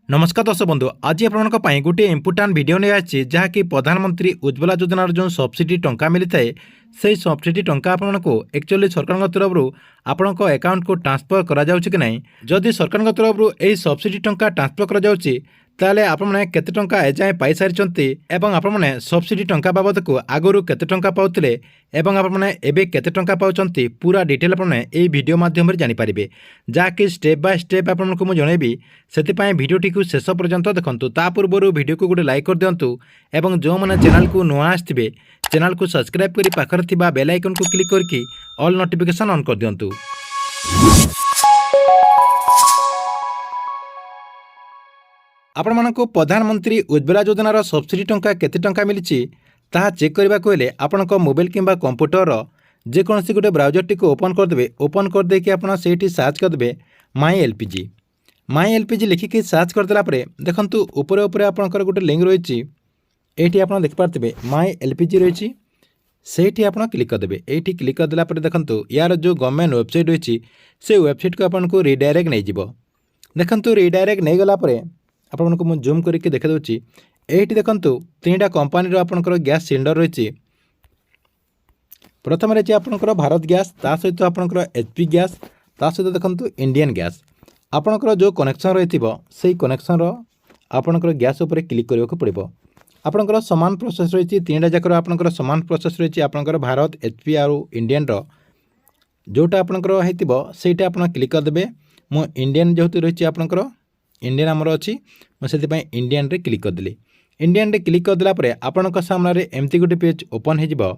नमस्कार दर्शक बंधु आज आपंपाई गोटे इम्पोर्टाट वीडियो नहीं आसी जहाँकि प्रधानमंत्री उज्ज्वला योजनार जो सब्सिडी टंका मिली थाए से सब्सिडी टंका आपको एक्चुअली सरकार तरफ आपण अकाउंट को ट्रांसफर करा जाउछि कि नहीं जदि सरकार तरफ यही सब्सिडी टंका ट्रांसफर करा जाउछि ताले आपने केते टंका एजाए पाई सारी एवं आपने सब्सिडी टंका बाबद को आगुरी केते टंका पाउथिले एवं आपने एबे केते टंका पाउछंती पूरा डिटेल आपने एई वीडियो माध्यम रे जानि पारिबे जाकि स्टेप बाय स्टेप आपनको मु जणेबी सेति भिडियोटी को शेष पर्यंत देखंतु ता पूर्व वीडियो को गोटे लाइक कर दियंतु एवं जो माने चैनल को नुआ आस्थिबे चैनल को सब्सक्राइब करी पाखर थिबा बेल आइकन को क्लिक करके ऑल नोटिफिकेशन ऑन कर दियंतु। आपण मानक प्रधानमंत्री उज्ज्वला योजनार सब्सिडी टंका केते टंका मिली ताहा चेक करने को हेले आपण मोबाइल किंबा कंप्यूटर जेकोसी गोटे ब्राउजर टी ओपन करदे ओपन करदे कि आपड़ से सर्च करदे माई एलपीजी लिखिकी सर्च करदेला देखंतु ऊपर ऊपर आपंकर गोटे लिंक रही ये आप देखिपारे माई एलपीजी रही से क्लिक करदे ये क्लिक करदेला देखंतु यार जो गवर्नमेंट वेबसाइट रही से वेबसाइट को आपको रिडायरेक्ट नहीं जीवो देखंतु रिडायरेक्ट नहीं गला आपको मुझे जूम करके देखा दूसरी ये देखंतु तीनटा कंपानी आपंकर गैस सिलेंडर रही प्रथम रही आपंकर भारत गैस ता सहित आपंकर एचपी गैस ता सहित देखंतु इंडियन गैस आपंकर जो कनेक्शन रही से कनेक्शन आपंकर गैस उपर क्लिक करने को पड़ो आपंकर सामान प्रोसेस रही तीनटा जाकर आपंकर सामान प्रोसेस रही आपंकर भारत एचपी आउ इंडियन जोटा आपंकर होता सेटा आप क्लिक करदे मु इंडियन जेहेतु रही आपंकर इंडियन आमर अच्छी मुझे इंडियन रे क्लिक करदेली इंडियन रे क्लिक करदेला आपण सामने एमती गोटे पेज ओपन हो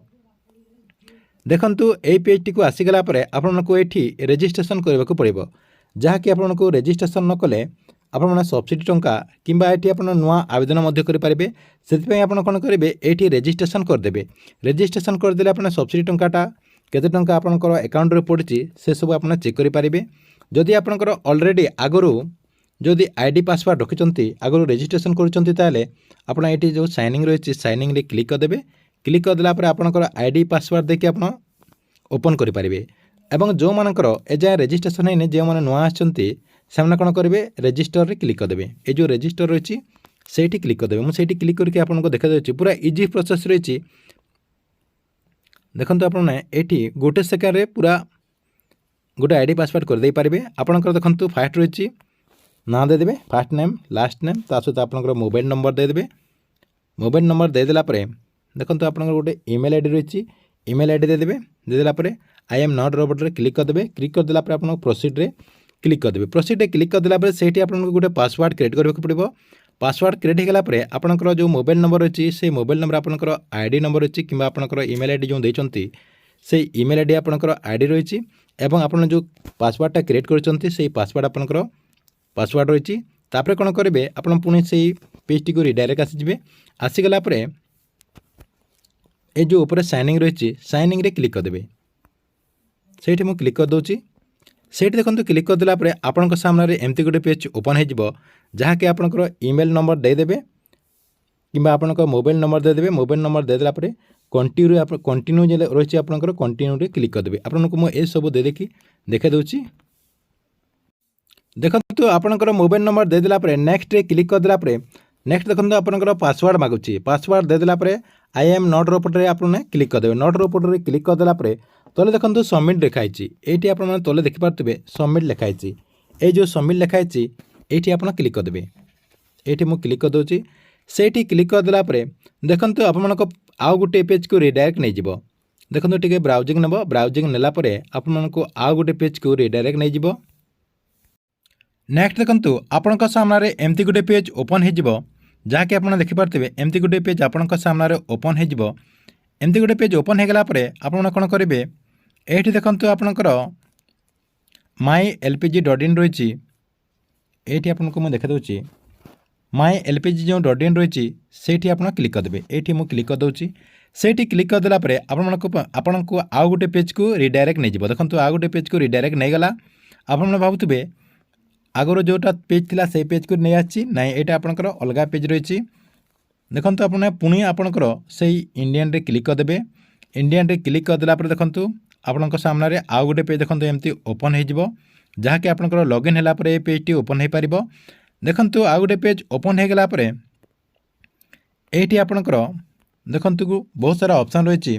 देखंतु ए पेज टी को आसीगला आपको ये रेजिस्ट्रेशन करने को पड़ो जहाँकि आपको रेजिस्ट्रेशन न कले आपने सब्सिडी टंका किंबा ये आप नुआ आवेदन करेंगे से आप कौन करेंगे ये रेजिस्ट्रेशन करदे रेजिस्ट्रेशन करदे अपने सब्सिडी टंकाटा केते टंका आपंकर अकाउंट रे पड़ी से सब आप चेक करेंगे जदि आपंकर ऑलरेडी आगु जदि आईडी पासवर्ड रखिंट आगु रेजिस्ट्रेशन करें ये जो साइनिंग रही साइनिंग रे क्लिक करदे क्लिक करदेला आपंकर आईडी पासवर्ड देखिए आप ओपन करेंगे एवं जो मानकर एजाए रेजिस्ट्रेशन है जो मैंने नुआ आसछंती से कौन करेंगे रेजिस्टर रे क्लिक करदे ये जो रेजिस्टर रही से क्लिक करदे मुझे क्लिक करके आपको देखा जाए पूरा इजी प्रोसेस रही देखो आपने ये गोटे सेकेंड पूरा गोटे आईडी पासवर्ड करदे पारे आपंकर देखो फास्ट रही ना देदेवे फास्ट नेम लास्ट नेम ता सहित आपंकर मोबाइल नंबर देदेवे मोबाइल नंबर देदेला देखो आपंकर गोटे ईमेल आईडी रही ईमेल आईडी देदेला आई एम नॉट रोबोट रे क्लिक करदे क्लिक करदेला आप प्रोसीड रे क्लिक करदे प्रोसीड रे क्लिक करदेला से आपको गोटे पासवर्ड क्रिएट करने को पड़ो पासवर्ड क्रिएट होगाला आपंकर जो मोबाइल नंबर अच्छी से मोबाइल नंबर आपंकर आईडी नंबर अच्छी कि आपंकर ईमेल आईडी जो देते से ईमेल आईडी आपंकर आईडी रही एवं आप जो पासवर्डटा क्रिएट कर पासवर्ड आपंकर पासवर्ड रही तापर कौन करेंगे आप पुणी से पेज टी को रिडायरेक्ट आसीजे आसीगला ये जो ऊपर साइनिंग रही साइनिंग रे क्लिक करदे से क्लिक कर दूसरी से देखो क्लिक करदेला आपण सामने एमती गोटे पेज ओपन हो जहाँकि आपंकर ईमेल नंबर देदेवे कि आपण मोबाइल नंबर देदेवे मोबाइल नंबर देदेला कंटिन्यू रही आपंकर कंटिन्यू रे क्लिक करदे आपको मुझे सब दे देखी देखा दूसरी देखो आपंकर मोबाइल नंबर देदेला नेक्स्ट रे क्लिक करदेला नेक्स्ट देखो आपंकर पासवर्ड मागुची पासवर्ड देदेला आई एम नॉट रोबोट रे आपने क्लिक करदे नॉट रोबोट रे क्लिक करदेला तले देखो सबमिट लिखाई ये आप तले देखिपारे सबमिट लिखाई ये जो सबमिट लिखाई ये आप क्लिक करदे ये मुझे क्लिक कर दूसरी से क्लिक करदेला देखो आप आउ गोटे पेज को रिडायरेक्ट नहीं जीवो देखो टे ब्राउजिंग नेब ब्राउजिंग नेला आपको आउ गोटे पेज को रिडायरेक्ट नहीं जीवो नेक्स्ट देखो आपण सामने एमती गोटे पेज ओपन हो जहाँकि आप देखिपारे एमती गोटे पेज आपण सामने ओपन हो एमती गोटे पेज ओपन होगला आप कौन करेंगे ये देखो आपंकर माई एलपीजी .in रही ये आपको मुझे देखा दूसरी माई एलपीजी जो .in रही से आप क्लिक करदे ये मुझे क्लिक कर दूसरी से क्लिक करदेला आपको आउ गोटे पेज को रिडायरेक्ट नहीं जीव देखो आउ गोटे पेज को रिडायरेक्ट नहीं गला आप भावुवे आगर जोटा पेज थिला से पेज को नहीं आसी ना ये आपंकर अलग पेज रही देखो आपने पुणी आपंकर से इंडियन रे क्लिक करदे इंडियन रे क्लिक करदेला देखो आपण सामने आउ गोटे पेज देखो एमती ओपन हो जहाँकि आपंकर लॉगिन है पेज टी ओपन हो पार देखंतु आ गोटे पेज ओपन हो गला परे एठी आपनकर देखंतु बहुत सारा ऑप्शन रही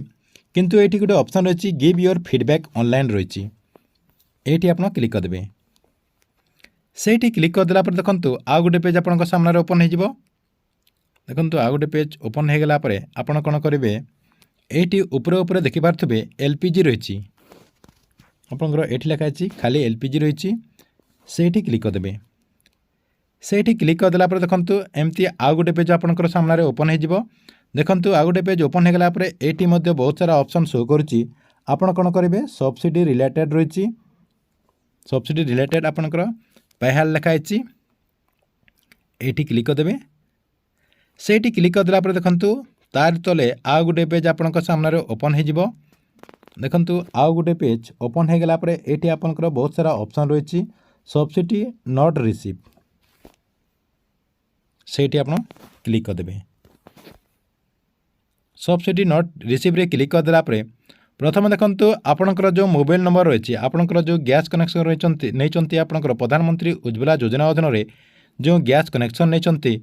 किंतु एठी गोटे ऑप्शन रही गिव योर फीडबैक ऑनलाइन रही एठी आपन क्लिक कर देबे सेठी क्लिक कर देला पर देखंतु आ गोटे पेज आपन सामने ओपन हो जिवो देखंतु आ गोटे पेज ओपन हो गला परे आपन कोन करिवे एठी ऊपर ऊपर देखि पारथबे एलपीजी रही आपनकर एठी लिखा अछि खाली एलपीजी रही सेठी क्लिक कर देबे सेठी क्लिक कर देला पर देखंतु एमती आ गोटे पेज आपनकर सामने ओपन हो जिवो देखंतु आ गोटे पेज ओपन हो गला परे एठी मध्ये बहुत सारा ऑप्शन शो करूची आपन कोन करिवे सब्सिडी रिलेटेड रही सब्सिडी रिलेटेड आपनकर पैहाल लिखा अछि एठी क्लिक कर देबे सेठी क्लिक कर देला पर देखंतु तार तले आ गोटे पेज आपनकर सामने ओपन हो जिवो देखंतु आ गोटे पेज ओपन हो गला पर एठी आपनकर बहुत सारा ऑप्शन रही सब्सिडी नॉट रिसीव सेठी आपन क्लिक कर देबे सब्सिडी नॉट रिसीव रे क्लिक कर देला पर प्रथम देखंतु आपनकर जो मोबाइल नंबर रही आपनकर जो गैस कनेक्शन रही नहीं आपनकर प्रधानमंत्री उज्ज्वला योजना अधीन रे जो गैस कनेक्शन नहीं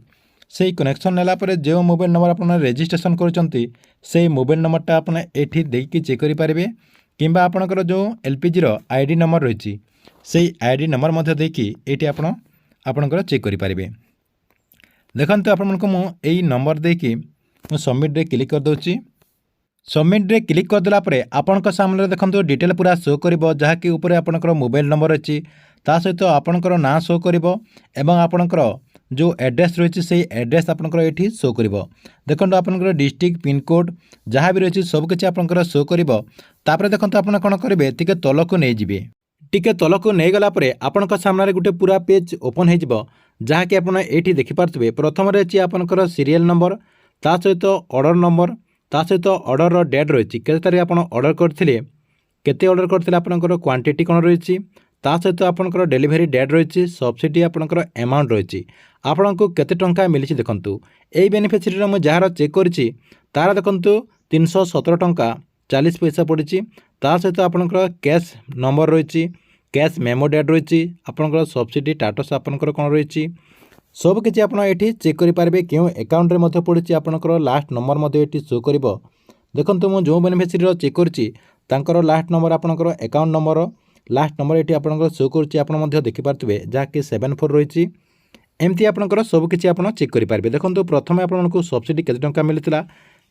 से कनेक्शन नेला पर जो मोबाइल नंबर आपन रजिस्ट्रेशन करचंती से मोबाइल नंबरटा आपन एठी देकी चेक करि पारिबे किंबा आपनकर जो एलपीजी रो आईडी नंबर रही से आईडी नंबर मध्ये देकी एठी आपनकर चेक करि पारिबे देखंतु आपनको मु एई नंबर देकी मु सबमिट रे क्लिक कर दोची सबमिट रे क्लिक कर देला परे आपनका सामने देखंतु डिटेल पूरा शो करिवो जहा कि ऊपर आपनकर मोबाइल नंबर अछि ता सहित आपनकर नाम शो करिवो एवं आपनकर जो एड्रेस रही से एड्रेस आपनकर एठी शो करिवो देखंतु आपनकर डिस्ट्रिक्ट पिन कोड जहाँ भी रही सब किछि आपनकर शो करिवो तापर देखंतु आपन कोन करिवे टिके तलको नै जिवे टिके तलको नै गला परे आपनका सामने गुटे पूरा पेज ओपन हे जिवो जहा कि आपन एठी देखि पारथबे प्रथम रे अछि आपनकर सीरियल नंबर ता सहित ऑर्डर नंबर ता सहित ऑर्डर डेट रही केते तारिख आपन ऑर्डर करथिले केते ऑर्डर करथिले आपनकर क्वांटिटी कोन रही ता सहित आपनकर डेलीवरी डेट रही सब्सिडी आपनकर अमाउंट रही आपनको केते टंका मिलिछि देखंतु एई बेनिफिशियरी रो मु जहार चेक करछि तार देखंतु 317 टंका 40 पैसा पड़िछि ता सहित आपनकर कैश नंबर रही कैश मेमो डेट रही आपनकर सब्सिडी स्टेटस आपनकर कोन रही सब किछि आपन एठी चेक करि पारबे केउ अकाउंट रे मध्ये पड़िछि आपनकर लास्ट नंबर मध्ये एठी शो करिवो देखंतु मु जो बेनिफिशियरी रो चेक करछि तांकर लास्ट नंबर आपनकर अकाउंट नंबर लास्ट नंबर एठी आपनकर शो करछि आपन मध्ये देखि पारथबे जा कि 74 रही एमती आपनकर सब किछि आपन चेक करि पारबे देखंतु प्रथमे आपनकु सब्सिडी केते टंका मिलितला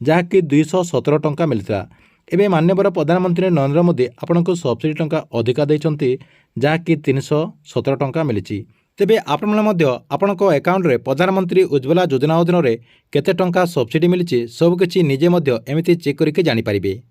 जा कि 217 टंका मिलितला एबे माननीय प्रधानमंत्री नरेंद्र मोदी आपनकु सब्सिडी टंका अधिका दैछंती जा कि 317 टंका मिलिछि तेबे आपण माने मध्य आपनको अकाउंट रे प्रधानमंत्री उज्ज्वला योजना अधीन रे केते टंका सब्सिडी मिलिछि सब किछि निजे मध्य एमिति चेक करिके जानि पारिबे।